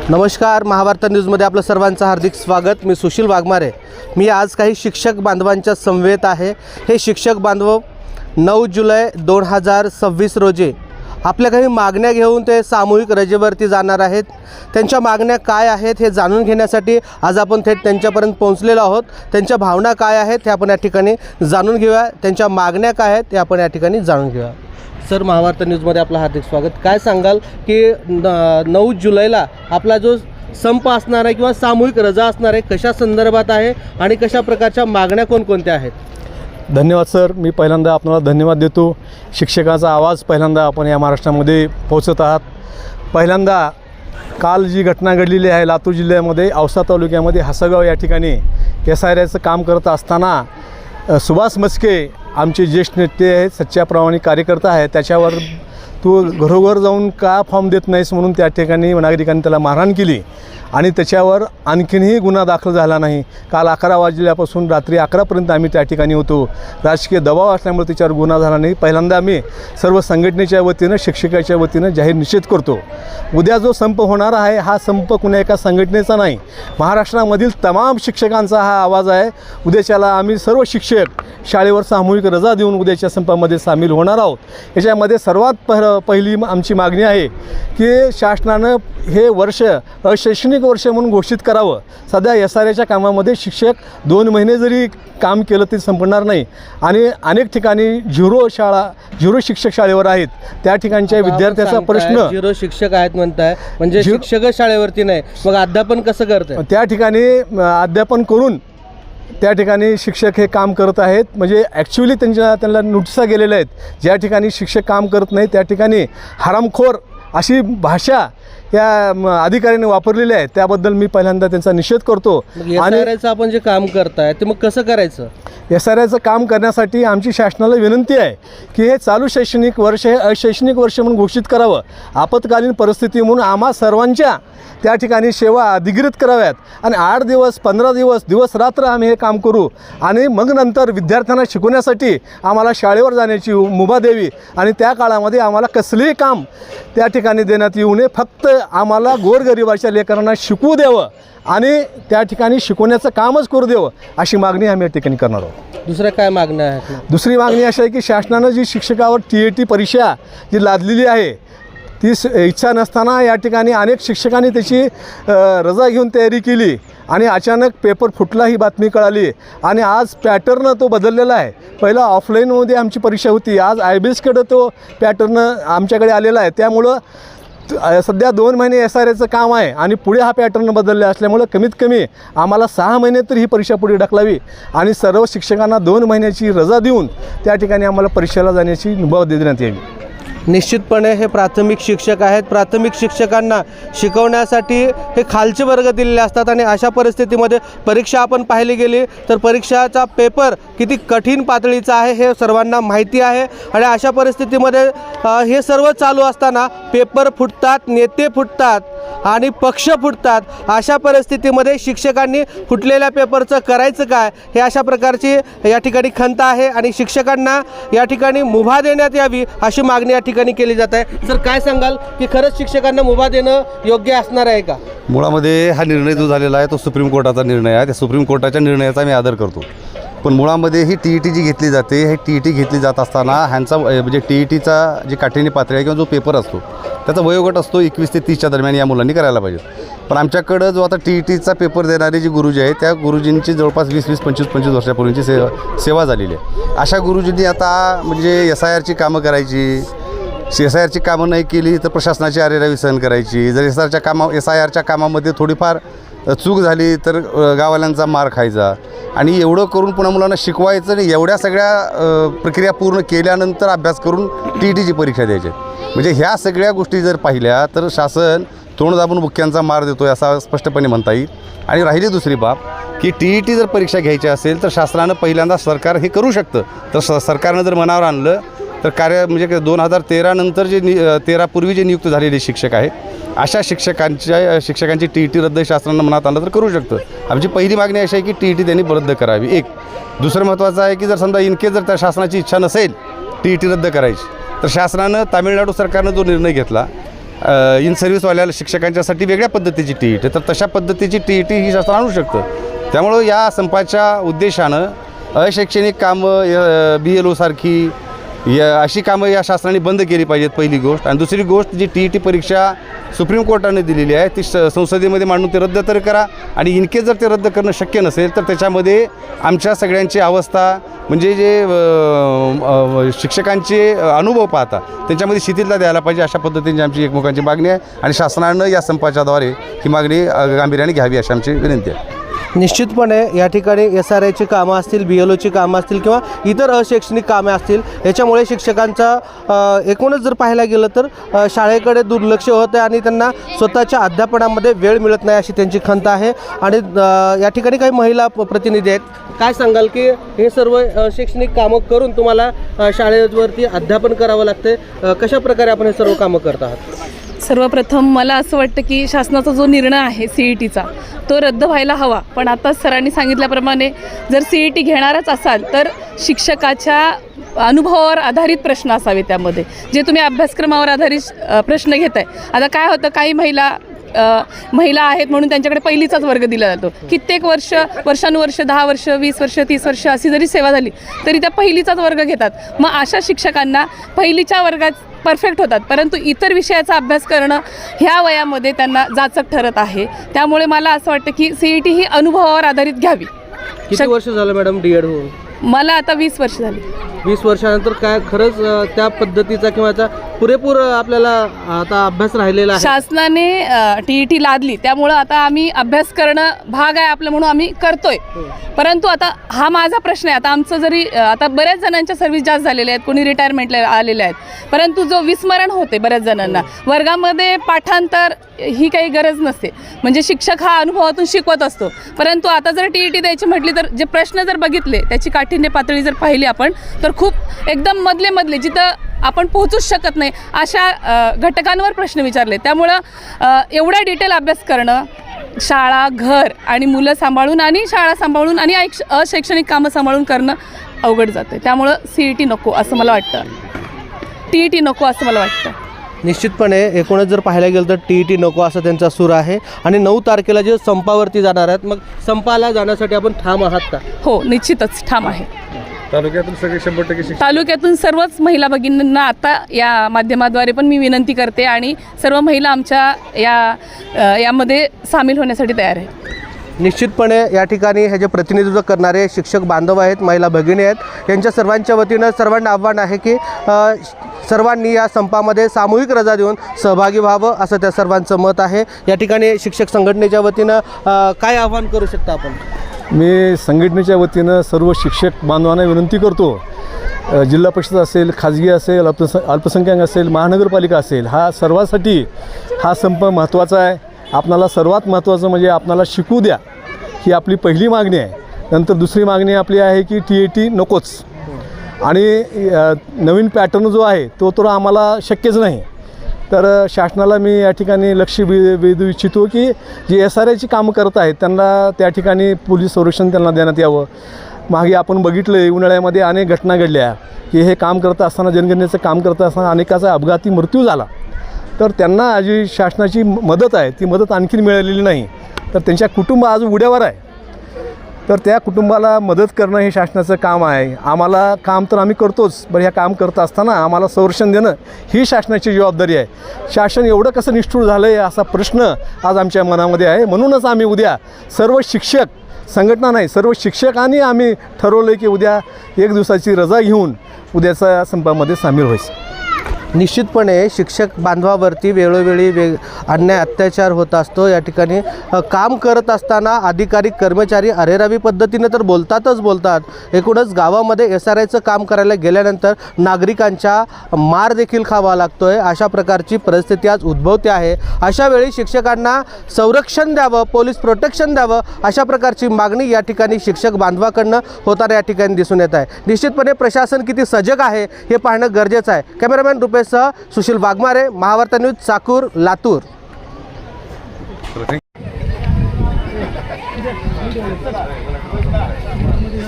नमस्कार, महाभारत न्यूजमध्ये आपलं सर्वांचं हार्दिक स्वागत। मी सुशील वाघमारे। मी आज काही शिक्षक बांधवांच्या समवेत आहे। हे शिक्षक बांधव 9 जुलै 2026 रोजी आपल्या काही मागण्या घेऊन ते सामूहिक रजेवरती जाणार आहेत। त्यांच्या मागण्या काय आहेत हे जाणून घेण्यासाठी आज आपण थेट त्यांच्यापर्यंत पोहोचलेलो आहोत। त्यांच्या भावना काय आहेत हे आपण या ठिकाणी जाणून घेऊया, त्यांच्या मागण्या काय आहेत हे आपण या ठिकाणी जाणून घेऊया। सर, महाभारत न्यूजमध्ये आपलं हार्दिक स्वागत। काय सांगाल की 9 जुलैला आपला जो संप असणार आहे किंवा सामूहिक रजा असणार आहे, कशा संदर्भात आहे आणि कशा प्रकारच्या मागण्या कोणकोणत्या आहेत? धन्यवाद सर। मी पहिल्यांदा आपल्याला धन्यवाद देतो। शिक्षकाचा आवाज पहिल्यांदा आपण या महाराष्ट्रामध्ये पोहोचत आहात। पहिल्यांदा काल जी घटना घडलेली आहे लातूर जिल्ह्यामध्ये औसा तालुक्यामध्ये हसगाव या ठिकाणी SIRचं काम करत असताना सुभाष मस्के आमचे ज्येष्ठ नेते आहेत, सच्चा प्रामाणिक कार्यकर्ता आहे, त्याच्यावर तू घरोघर जाऊन का फॉर्म देत नाहीस म्हणून त्या ठिकाणी नागरिकांनी त्याला मारहाण केली आणि त्याच्यावर आणखीनही गुन्हा दाखल झाला नाही। काल 11 वाजल्यापासून रात्री 11पर्यंत आम्ही त्या ठिकाणी होतो। राजकीय दबाव असल्यामुळे त्याच्यावर गुन्हा झाला नाही। पहिल्यांदा आम्ही सर्व संघटनेच्या वतीनं, शिक्षकाच्या वतीनं जाहीर निषेध करतो। उद्या जो संप होणार आहे हा संप कुण्या एका संघटनेचा नाही, महाराष्ट्रामधील तमाम शिक्षकांचा हा आवाज आहे। उद्याच्याला आम्ही सर्व शिक्षक शाळेवर सामूहिक रजा देऊन उद्याच्या संपामध्ये सामील होणार आहोत। याच्यामध्ये सर्वात पहिली आमची मागणी आहे की शासनानं हे वर्ष अशैक्षणिक वर्ष म्हणून घोषित करावं। सध्या SIRच्या कामामध्ये शिक्षक 2 महिने जरी काम केलं तरी संपणार नाही आणि अनेक ठिकाणी झिरो शिक्षक शाळेवर आहेत। त्या ठिकाणच्या विद्यार्थ्याचा प्रश्न, 0 शिक्षक आहेत म्हणताय, म्हणजे शिक्षकच शाळेवरती नाही, मग अध्यापन कसं करताय? त्या ठिकाणी अध्यापन करून त्या ठिकाणी शिक्षक हे काम करत आहेत। म्हणजे ॲक्च्युली त्यांना नोटिसा गेलेल्या आहेत। ज्या ठिकाणी शिक्षक काम करत नाही त्या ठिकाणी हरामखोर अशी भाषा या अधिकाऱ्यांनी वापरलेली आहे। त्याबद्दल मी पहिल्यांदा त्यांचा निषेध करतो। आणि आपण जे काम करताय ते मग कसं करायचं? SIRचं काम करण्यासाठी आमची शासनाला विनंती आहे की हे चालू शैक्षणिक वर्ष हे अशैक्षणिक वर्ष म्हणून घोषित करावं। आपत्कालीन परिस्थिती म्हणून आम्हा सर्वांच्या त्या ठिकाणी सेवा अधिकृत कराव्यात आणि 8 दिवस 15 दिवस रात्र आम्ही हे काम करू आणि मग नंतर विद्यार्थ्यांना शिकवण्यासाठी आम्हाला शाळेवर जाण्याची मुभा द्यावी आणि त्या काळामध्ये आम्हाला कसलेही काम त्या ठिकाणी देण्यात येऊ नये। फक्त आम्हाला गोरगरिबाच्या लेकरांना शिकवू द्यावं आणि त्या ठिकाणी शिकवण्याचं कामच करू द्यावं, अशी मागणी आम्ही या ठिकाणी करणार आहोत। दुसऱ्या काय मागण्या आहेत? दुसरी मागणी अशी आहे की शासनानं जी शिक्षकावर TET परीक्षा जी लादलेली आहे ती इच्छा नसताना या ठिकाणी अनेक शिक्षकांनी त्याची रजा घेऊन तयारी केली आणि अचानक पेपर फुटला ही बातमी कळाली आणि आज पॅटर्न तो बदललेला आहे। पहिला ऑफलाईनमध्ये आमची परीक्षा होती, आज IBSकडे तो पॅटर्न आमच्याकडे आलेला आहे। त्यामुळं सध्या 2 महिने SIRचं काम आहे आणि पुढे हा पॅटर्न बदलला असल्यामुळं कमीत कमी आम्हाला 6 महिने तरी ही परीक्षा पुढे ढकलावी आणि सर्व शिक्षकांना 2 महिन्याची रजा देऊन त्या ठिकाणी आम्हाला परीक्षेला जाण्याची मुभा देण्यात यावी। निश्चितपणे हे प्राथमिक शिक्षक आहेत। प्राथमिक शिक्षकांना शिकवण्यासाठी हे खालचे वर्ग दिलेले असतात आणि अशा परिस्थितीमध्ये परीक्षा आपण पाहिली गेली तर परीक्षाचा पेपर किती कठीण पातळीचा आहे हे सर्वांना माहिती आहे आणि अशा परिस्थितीमध्ये हे सर्व चालू असताना पेपर फुटतात, नेते फुटतात आणि पक्ष फुटतात। अशा परिस्थितीमध्ये शिक्षकांनी फुटलेल्या पेपरचं करायचं काय हे अशा प्रकारची या ठिकाणी खंत आहे आणि शिक्षकांना या ठिकाणी मुभा देण्यात यावी अशी मागणी या ठिकाणी केली जात आहे। सर, काय सांगाल की खरंच शिक्षकांना मुभा देणं योग्य असणार आहे का? मुळामध्ये हा निर्णय जो झालेला आहे तो सुप्रीम कोर्टाचा निर्णय आहे। त्या सुप्रीम कोर्टाच्या निर्णयाचा मी आदर करतो, पण मुळामध्ये ही TET जी घेतली जाते ही TET घेतली जात असताना ह्यांचा म्हणजे TETचा जी काठिण्य पातळी आहे किंवा जो पेपर असतो त्याचा वयोगट असतो 21 ते 30च्या दरम्यान या मुलांनी करायला पाहिजे। पण आमच्याकडं जो आता TETचा पेपर देणारे जे गुरुजी आहेत त्या गुरुजींची जवळपास 20 25 वर्षापूर्वीची सेवा झालेली आहे। अशा गुरुजींनी आता म्हणजे SIRची कामं करायची, SIRची कामं नाही केली तर प्रशासनाची अरेरावी सहन करायची। जर SIRच्या कामामध्ये थोडीफार चूक झाली तर गाववाल्यांचा मार खायचा आणि एवढं करून पुन्हा मुलांना शिकवायचं आणि एवढ्या सगळ्या प्रक्रिया पूर्ण केल्यानंतर अभ्यास करून TETची परीक्षा द्यायची। म्हणजे ह्या सगळ्या गोष्टी जर पाहिल्या तर शासन तोंड दाबून बुक्क्यांचा मार देतो आहे असं स्पष्टपणे म्हणता येईल। आणि राहिली दुसरी बाब की TET जर परीक्षा घ्यायची असेल तर शासनानं पहिल्यांदा सरकार हे करू शकतं, तर सरकारनं जर मनावर आणलं तर म्हणजे 2013 नंतर जे 13 पूर्वी जे नियुक्त झालेले शिक्षक आहेत अशा शिक्षकांची TET रद्द शासनानं मनात आणलं तर करू शकतं. आमची पहिली मागणी अशी आहे की TET त्यांनी रद्द करावी. एक दुसरं महत्त्वाचं आहे की जर समजा इनकेस जर त्या शासनाची इच्छा नसेल TET रद्द करायची तर शासनानं तामिळनाडू सरकारनं जो निर्णय घेतला इन सर्व्हिसवाल्या शिक्षकांच्यासाठी वेगळ्या पद्धतीची TET, तर तशा पद्धतीची TET ही शासन आणू शकतं. त्यामुळं या संपाच्या उद्देशानं अशैक्षणिक कामं BLO सारखी अशी कामं या शासनाने बंद केली पाहिजेत, पहिली गोष्ट. आणि दुसरी गोष्ट जी TET परीक्षा सुप्रीम कोर्टाने दिलेली आहे ती संसदेमध्ये मांडून ते रद्द तर करा. आणि इनकेस जर ते रद्द करणं शक्य नसेल तर त्याच्यामध्ये आमच्या सगळ्यांची अवस्था म्हणजे जे शिक्षकांचे अनुभव पाहता त्यांच्यामध्ये शिथिलता द्यायला पाहिजे, अशा पद्धतीची आमची एकमुखांची मागणी आहे. आणि शासनानं या संपाच्याद्वारे ही मागणी गांभीर्याने घ्यावी अशी आमची विनंती आहे. निश्चितपणे या ठिकाणी SRIची कामं असतील, BLOची कामं असतील किंवा इतर अशैक्षणिक कामे असतील, याच्यामुळे शिक्षकांचा एकूणच जर पाहायला गेलं तर शाळेकडे दुर्लक्ष होतं आहे आणि त्यांना स्वतःच्या अध्यापनामध्ये वेळ मिळत नाही अशी त्यांची खंत आहे. आणि या ठिकाणी काही महिला प्रतिनिधी आहेत. काय सांगाल की हे सर्व शैक्षणिक कामं करून तुम्हाला शाळेवरती अध्यापन करावं लागते, कशा प्रकारे आपण हे सर्व कामं करत आहात? सर्वप्रथम मला असं वाटतं की शासनाचा जो निर्णय आहे CETचा तो रद्द व्हायला हवा. पण आता सरांनी सांगितल्याप्रमाणे जर CET घेणारच असाल तर शिक्षकाच्या अनुभवावर आधारित प्रश्न असावे, त्यामध्ये जे तुम्ही अभ्यासक्रमावर आधारित प्रश्न घेताय. आता काय होतं, काही महिला आहेत म्हणून त्यांच्याकडे पहिलीचाच वर्ग दिला जातो. कित्येक वर्षानुवर्ष 10 वर्ष 20 वर्ष 30 वर्ष अशी जरी सेवा झाली तरी त्या पहिलीचाच वर्ग घेतात. मग अशा शिक्षकांना पहिलीच्या वर्गात परफेक्ट होतात, परंतु इतर विषयाचा अभ्यास करणं ह्या वयामध्ये त्यांना जाचक ठरत आहे. त्यामुळे मला असं वाटतं की CET ही अनुभवावर आधारित घ्यावी. किती वर्ष झालं मॅडम D.Ed होऊन? मला आता 20 वर्ष झाली. 20 वर्षानंतर काय खरंच त्या पद्धतीचा किंवा पुरेपूर आपल्याला आता अभ्यास राहिलेला आहे? शासनाने TET लादली त्यामुळं आता आम्ही अभ्यास करणं भाग आहे आपलं म्हणून आम्ही करतोय. परंतु आता हा माझा प्रश्न आहे. आता आमचं जरी आता बऱ्याच जणांच्या सर्व्हिस जास्त झालेल्या आहेत, कोणी रिटायरमेंटला आलेले आहेत, परंतु जो विस्मरण होते बऱ्याच जणांना, वर्गामध्ये पाठांतर ही काही गरज नसते. म्हणजे शिक्षक हा अनुभवातून शिकवत असतो. परंतु आता जर TET द्यायची म्हटली तर जे प्रश्न जर बघितले, त्याची काठिण्य पातळी जर पाहिली आपण तर खूप एकदम मधले जिथं आपण पोहोचूच शकत नाही अशा घटकांवर प्रश्न विचारले. त्यामुळं एवढा डिटेल अभ्यास करणं, शाळा, घर आणि मुलं सांभाळून आणि शाळा सांभाळून आणि अशैक्षणिक कामं सांभाळून करणं अवघड जातं. त्यामुळं CET नको असं मला वाटतं, TET नको असं मला वाटतं. निश्चितपणे एकूणच जर पाहायला गेलं तर TET नको असा त्यांचा सूर आहे. आणि 9 तारखेला जे संपावरती जाणार आहेत, मग संपाला जाण्यासाठी आपण ठाम आहात का? हो, निश्चितच ठाम आहे. तालुक्यातून सगळे 100% तालुक्यातून सर्वच महिला भगिनींना आता या माध्यमाद्वारे पण मी विनंती करते आणि सर्व महिला आमच्या यामध्ये सामील होण्यासाठी तयार आहे. निश्चितपणे या ठिकाणी हे जे प्रतिनिधित्व करणारे शिक्षक बांधव आहेत, महिला भगिनी आहेत, यांच्या सर्वांच्या वतीनं सर्वांना आव्हान आहे की सर्वांनी या संपामध्ये सामूहिक रजा देऊन सहभागी व्हावं असं त्या सर्वांचं मत आहे. या ठिकाणी शिक्षक संघटनेच्या वतीनं काय आव्हान करू शकता आपण? मी संघटनेच्या वतीनं सर्व शिक्षक बांधवांना विनंती करतो, जिल्हा परिषद असेल, खाजगी असेल, अल्पसंख्याक असेल, महानगरपालिका असेल, हा सर्वांसाठी हा संप महत्त्वाचा आहे. आपणाला सर्वात महत्त्वाचं म्हणजे आपणाला शिकू द्या ही आपली पहिली मागणी आहे. नंतर दुसरी मागणी आपली आहे की TET नकोच. आणि नवीन पॅटर्न जो आहे तो तर आम्हाला शक्यच नाही. तर शासनाला मी या ठिकाणी लक्ष वेधू इच्छितो की जे SRIची कामं करत आहेत त्यांना त्या ठिकाणी पोलीस संरक्षण त्यांना देण्यात यावं. मागे आपण बघितलं आहे उन्हाळ्यामध्ये अनेक घटना घडल्या की हे काम करत असताना, जनगणनेचं काम करत असताना अनेकाचा अपघाती मृत्यू झाला. तर त्यांना जी शासनाची मदत आहे ती मदत आणखीन मिळालेली नाही. तर त्यांच्या कुटुंब आज उड्यावर आहे. तर त्या कुटुंबाला मदत करणं हे शासनाचं काम आहे. आम्हाला काम तर आम्ही करतोच, बरं ह्या काम करत असताना आम्हाला संरक्षण देणं ही शासनाची जबाबदारी आहे. शासन एवढं कसं निष्ठुर झालं आहे असा प्रश्न आज आमच्या मनामध्ये आहे. म्हणूनच आम्ही उद्या सर्व शिक्षक, संघटना नाही, सर्व शिक्षकांनी आम्ही ठरवलं की उद्या 1 दिवसाची रजा घेऊन उद्याच्या संपामध्ये सामील व्हायचं. निश्चितपणे शिक्षक बांधवावरती वेळोवेळी अन्याय अत्याचार होत असतो. या ठिकाणी काम करत असताना अधिकारी कर्मचारी अरेरावी पद्धतीने तर बोलतात. एकूणच गावामध्ये SRIचं काम करायला गेल्यानंतर नागरिकांच्या मार देखील खावा लागतो आहे. अशा प्रकारची परिस्थिती आज उद्भवते आहे. अशा वेळी शिक्षकांना संरक्षण द्यावं, पोलीस प्रोटेक्शन द्यावं, अशा प्रकारची मागणी या ठिकाणी शिक्षक बांधवाकडनं होताना या ठिकाणी दिसून येत आहे. निश्चितपणे प्रशासन किती सजग आहे हे पाहणं गरजेचं आहे. कॅमेरामॅन रुपेश सह सुशील वाघमारे, महावार्ता न्यूज, चाकूर, लातूर. तर थँक्यू.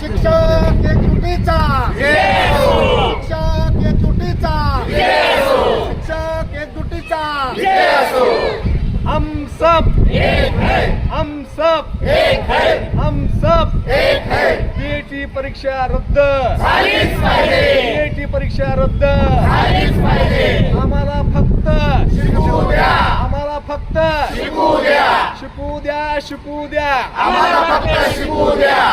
शिक्षक एकजुटीचा शिक्षक एकजुटीचा शिक्षक एकजुटीचा हम सब हम सब बीएटी परीक्षा रद्द बीएटी परीक्षा रद्द आम्हाला फक्त आम्हाला फक्त शिकू द्या